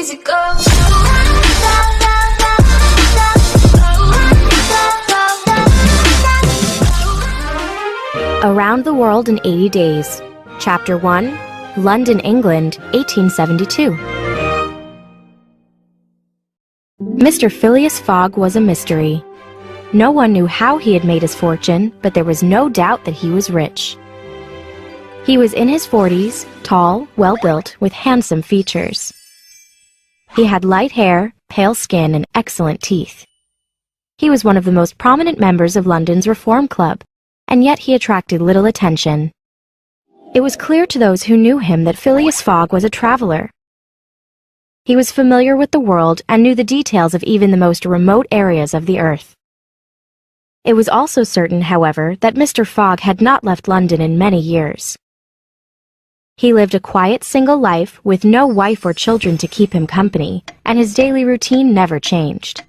easy go. Around the World in 80 Days. Chapter 1, London, England, 1872. Mr. Phileas Fogg was a mystery. No one knew how he had made his fortune, but there was no doubt that he was rich. He was in his 40s, tall, well-built, with handsome features. He had light hair, pale skin, and excellent teeth. He was one of the most prominent members of London's Reform Club, and yet he attracted little attention. It was clear to those who knew him that Phileas Fogg was a traveler. He was familiar with the world and knew the details of even the most remote areas of the earth. It was also certain, however, that Mr. Fogg had not left London in many years. He lived a quiet single life with no wife or children to keep him company, and his daily routine never changed.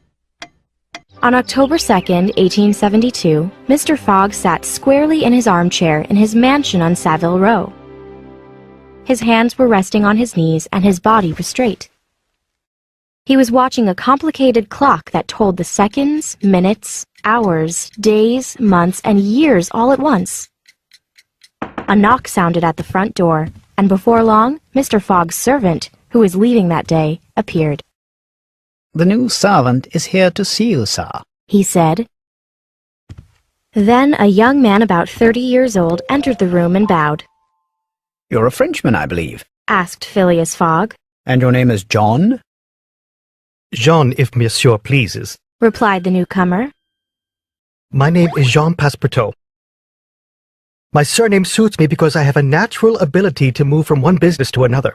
On October 2nd, 1872, Mr. Fogg sat squarely in his armchair in his mansion on Savile Row. His hands were resting on his knees and his body was straight. He was watching a complicated clock that told the seconds, minutes, hours, days, months, and years all at once. A knock sounded at the front door, and before long, Mr. Fogg's servant, who was leaving that day, appeared. "The new servant is here to see you, sir," he said. Then a young man about 30 years old entered the room and bowed. "You're a Frenchman, I believe," asked Phileas Fogg. "and your name is John?" Jean, if monsieur pleases, replied the newcomer. My name is Jean Passepartout. My surname suits me because I have a natural ability to move from one business to another.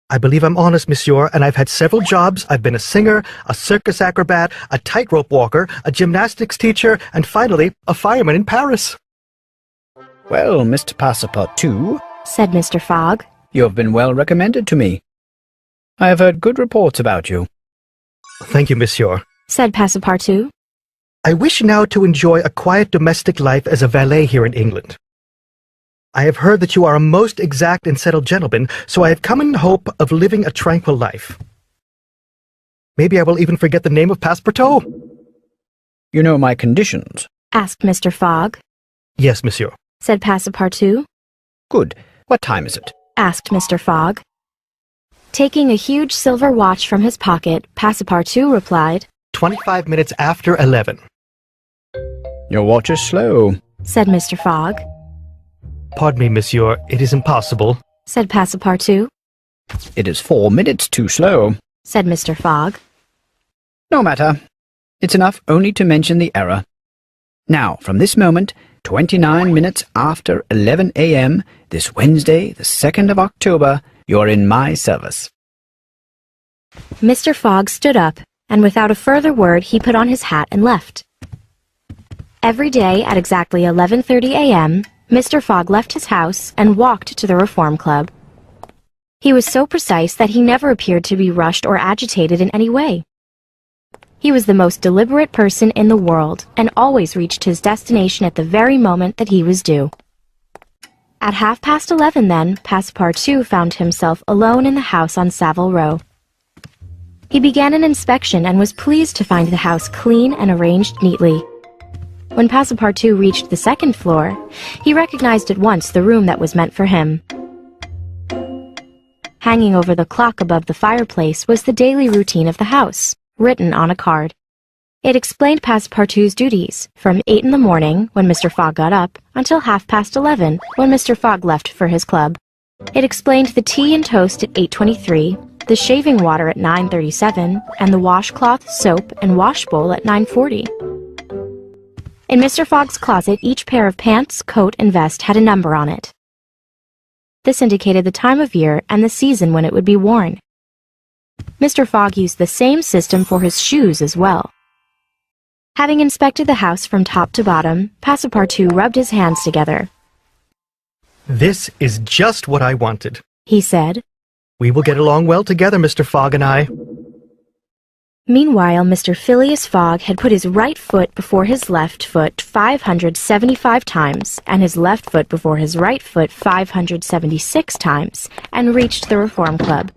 I believe I'm honest, monsieur, and I've had several jobs. I've been a singer, a circus acrobat, a tightrope walker, a gymnastics teacher, and finally, a fireman in Paris. "Well, Mr. Passepartout," said Mr. Fogg, "you have been well recommended to me. I have heard good reports about you." Thank you, monsieur, said Passepartout. I wish now to enjoy a quiet domestic life as a valet here in England. I have heard that you are a most exact and settled gentleman, so I have come in hope of living a tranquil life. Maybe I will even forget the name of Passepartout. "You know my conditions?" asked Mr. Fogg. Yes, monsieur, said Passepartout. "Good. What time is it?" asked Mr. Fogg. Taking a huge silver watch from his pocket, Passepartout replied, 25 minutes after 11. "Your watch is slow," said Mr. Fogg. Pardon me, monsieur, it is impossible, said Passepartout. "It is 4 minutes too slow," said Mr. Fogg. "No matter. It's enough only to mention the error. Now, from this moment, 29 minutes after 11 a.m., this Wednesday, the 2nd of October, you're in my service." Mr. Fogg stood up, and without a further word he put on his hat and left. Every day at exactly 11:30 a.m., Mr. Fogg left his house and walked to the Reform Club. He was so precise that he never appeared to be rushed or agitated in any way. He was the most deliberate person in the world, and always reached his destination at the very moment that he was due. At 11:30 then, Passepartout found himself alone in the house on Savile Row. He began an inspection and was pleased to find the house clean and arranged neatly. When Passepartout reached the second floor, he recognized at once the room that was meant for him. Hanging over the clock above the fireplace was the daily routine of the house, written on a card. It explained Passepartout's duties, from 8 in the morning, when Mr. Fogg got up, until 11:30, when Mr. Fogg left for his club. It explained the tea and toast at 8:23, the shaving water at 9:37, and the washcloth, soap, and washbowl at 9:40. In Mr. Fogg's closet, each pair of pants, coat, and vest had a number on it. This indicated the time of year and the season when it would be worn. Mr. Fogg used the same system for his shoes as well. Having inspected the house from top to bottom, Passepartout rubbed his hands together. This is just what I wanted, he said. We will get along well together, Mr. Fogg and I. Meanwhile, Mr. Phileas Fogg had put his right foot before his left foot 575 times, and his left foot before his right foot 576 times, and reached the Reform Club.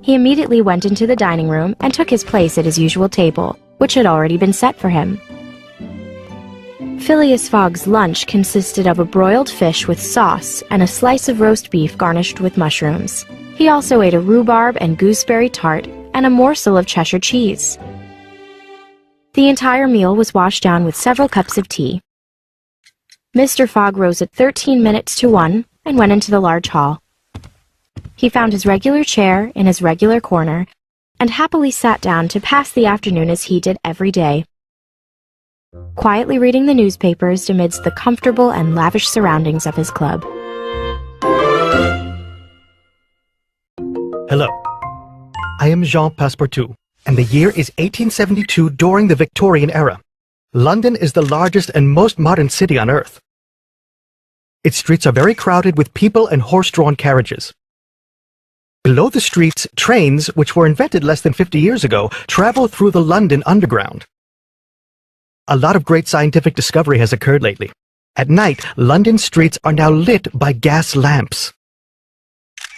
He immediately went into the dining room and took his place at his usual table, which had already been set for him. Phileas Fogg's lunch consisted of a broiled fish with sauce and a slice of roast beef garnished with mushrooms. He also ate a rhubarb and gooseberry tart and a morsel of Cheshire cheese. The entire meal was washed down with several cups of tea. Mr. Fogg rose at 13 minutes to 1 and went into the large hall. He found his regular chair in his regular corner and happily sat down to pass the afternoon as he did every day, quietly reading the newspapers amidst the comfortable and lavish surroundings of his club. Hello. I am Jean Passepartout, and the year is 1872 during the Victorian era. London is the largest and most modern city on earth. Its streets are very crowded with people and horse-drawn carriages. Below the streets, trains, which were invented less than 50 years ago, travel through the London Underground. A lot of great scientific discovery has occurred lately. At night, London streets are now lit by gas lamps.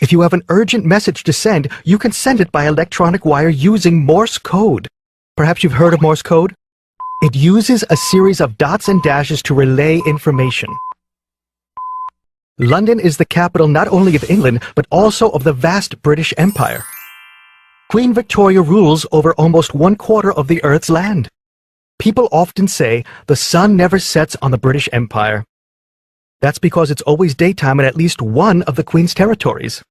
If you have an urgent message to send, you can send it by electronic wire using Morse code. Perhaps you've heard of Morse code? It uses a series of dots and dashes to relay information. London is the capital not only of England, but also of the vast British Empire. Queen Victoria rules over almost 1/4 of the Earth's land. People often say the sun never sets on the British Empire. That's because it's always daytime in at least one of the Queen's territories.